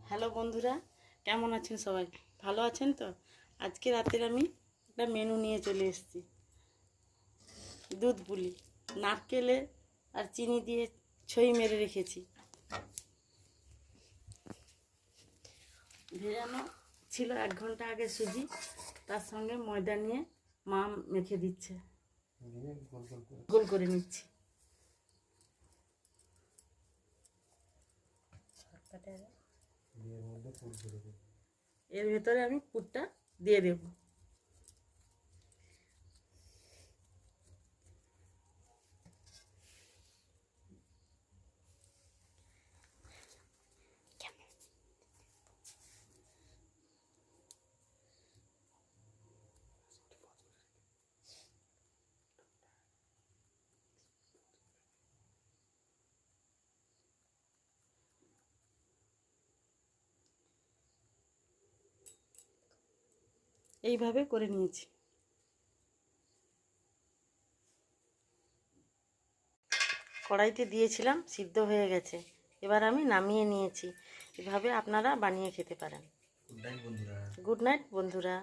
Hello বন্ধুরা, কেমন আছেন সবাই? ভালো আছেন তো? আজকে রাতের আমি একটা মেনু নিয়ে চলে এসেছি। দুধ পুলি নারকেলে আর চিনি দিয়ে ছই মেরে রেখেছি। ভেজানো ছিল 1 ঘন্টা আগে সুজি, তার সঙ্গে ময়দা নিয়ে মা মেখে দিচ্ছে, গোল করে নিচ্ছি। এর ভেতরে আমি পুরটা দিয়ে দেব। এইভাবে করে নিয়েছি। কড়াইতে দিয়েছিলাম, সিদ্ধ হয়ে গেছে। এবার আমি নামিয়ে নিয়েছি। এভাবে আপনারা বানিয়ে খেতে পারেন। গুড নাইট বন্ধুরা।